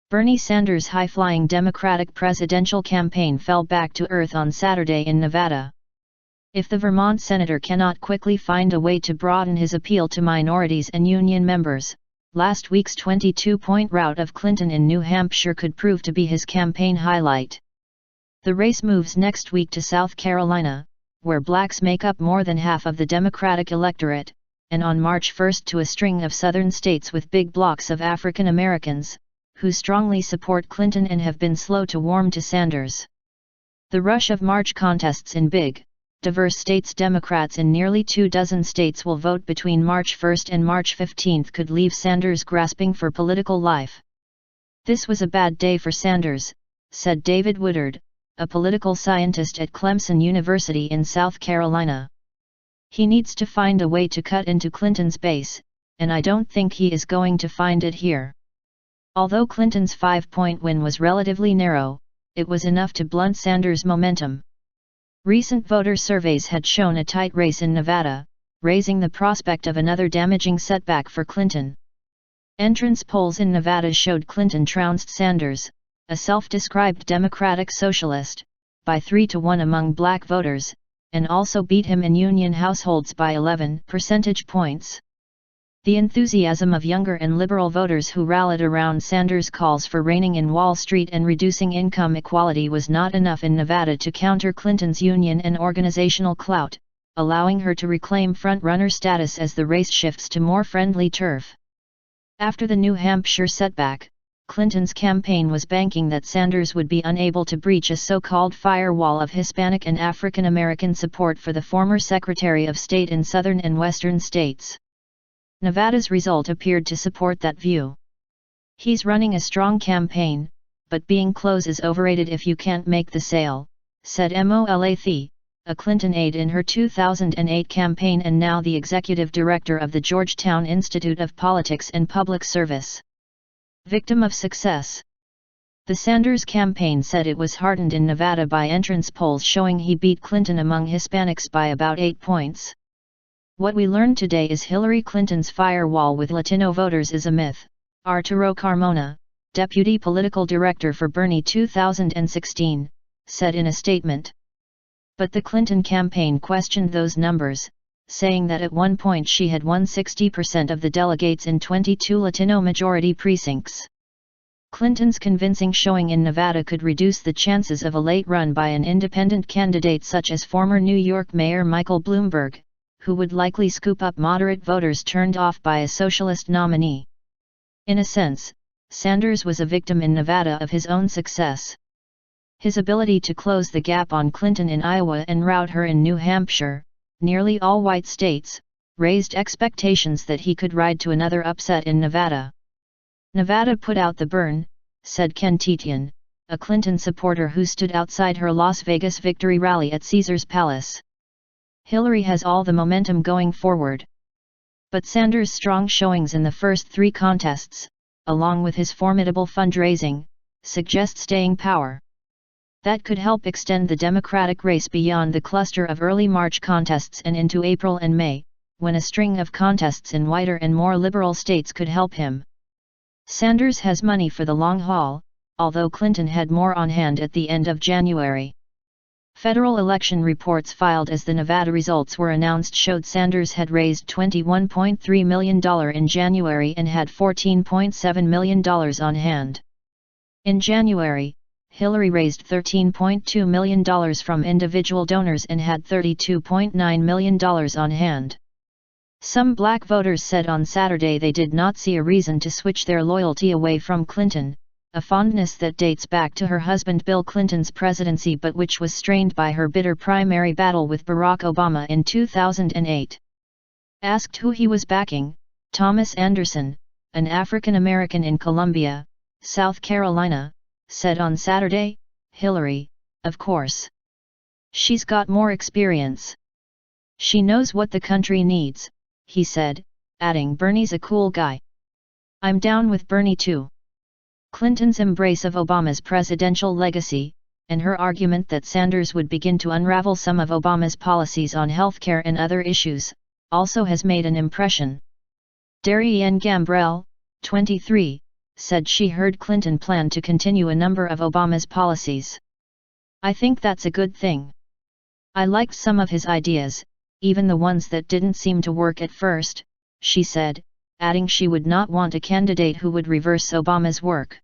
Bernie Sanders' high-flying Democratic presidential campaign fell back to earth on Saturday in Nevada. If the Vermont senator cannot quickly find a way to broaden his appeal to minorities and union members, last week's 22-point rout of Clinton in New Hampshire could prove to be his campaign highlight. The race moves next week to South Carolina, where blacks make up more than half of the Democratic electorate, and on March 1 to a string of southern states with big blocs of African Americans, who strongly support Clinton and have been slow to warm to Sanders. The rush of March contests in big, diverse states. Democrats in nearly 24 states will vote between March 1 and March 15 could leave Sanders grasping for political life. "This was a bad day for Sanders," said David Woodard, a political scientist at Clemson University in South Carolina. "He needs to find a way to cut into Clinton's base, and I don't think he is going to find it here." Although Clinton's 5-point win was relatively narrow, it was enough to blunt Sanders' momentum. Recent voter surveys had shown a tight race in Nevada, raising the prospect of another damaging setback for Clinton. Entrance polls in Nevada showed Clinton trounced Sanders, a self-described Democratic socialist, by 3-1 among black voters, and also beat him in union households by 11 percentage points. The enthusiasm of younger and liberal voters who rallied around Sanders' calls for reining in Wall Street and reducing income equality was not enough in Nevada to counter Clinton's union and organizational clout, allowing her to reclaim front-runner status as the race shifts to more friendly turf. After the New Hampshire setback, Clinton's campaign was banking that Sanders would be unable to breach a so-called firewall of Hispanic and African American support for the former Secretary of State in southern and western states. Nevada's result appeared to support that view. "He's running a strong campaign, but being close is overrated if you can't make the sale," said Mola Thie, a Clinton aide in her 2008 campaign and now the executive director of the Georgetown Institute of Politics and Public Service. Victim of success. The Sanders campaign said it was heartened in Nevada by entrance polls showing he beat Clinton among Hispanics by about 8 points. "What we learned today is Hillary Clinton's firewall with Latino voters is a myth," Arturo Carmona, deputy political director for Bernie 2016, said in a statement. But the Clinton campaign questioned those numbers, saying that at one point she had won 60% of the delegates in 22 Latino-majority precincts. Clinton's convincing showing in Nevada could reduce the chances of a late run by an independent candidate such as former New York Mayor Michael Bloomberg, who would likely scoop up moderate voters turned off by a socialist nominee. In a sense, Sanders was a victim in Nevada of his own success. His ability to close the gap on Clinton in Iowa and rout her in New Hampshire, nearly all white states, raised expectations that he could ride to another upset in Nevada. "Nevada put out the burn," said Ken Titian, a Clinton supporter who stood outside her Las Vegas victory rally at Caesars Palace. "Hillary has all the momentum going forward." But Sanders' strong showings in the first 3 contests, along with his formidable fundraising, suggest staying power. That could help extend the Democratic race beyond the cluster of early March contests and into April and May, when a string of contests in whiter and more liberal states could help him. Sanders has money for the long haul, although Clinton had more on hand at the end of January. Federal election reports filed as the Nevada results were announced showed Sanders had raised $21.3 million in January and had $14.7 million on hand. In January, Hillary raised $13.2 million from individual donors and had $32.9 million on hand. Some black voters said on Saturday they did not see a reason to switch their loyalty away from Clinton, a fondness that dates back to her husband Bill Clinton's presidency but which was strained by her bitter primary battle with Barack Obama in 2008. Asked who he was backing, Thomas Anderson, an African American in Columbia, South Carolina, said on Saturday, "Hillary, of course. She's got more experience. She knows what the country needs," he said, adding Bernie's a cool guy. "I'm down with Bernie too." Clinton's embrace of Obama's presidential legacy, and her argument that Sanders would begin to unravel some of Obama's policies on healthcare and other issues, also has made an impression. Darien Gambrell, 23, said she heard Clinton plan to continue a number of Obama's policies. "I think that's a good thing. I liked some of his ideas, even the ones that didn't seem to work at first," she said, adding she would not want a candidate who would reverse Obama's work.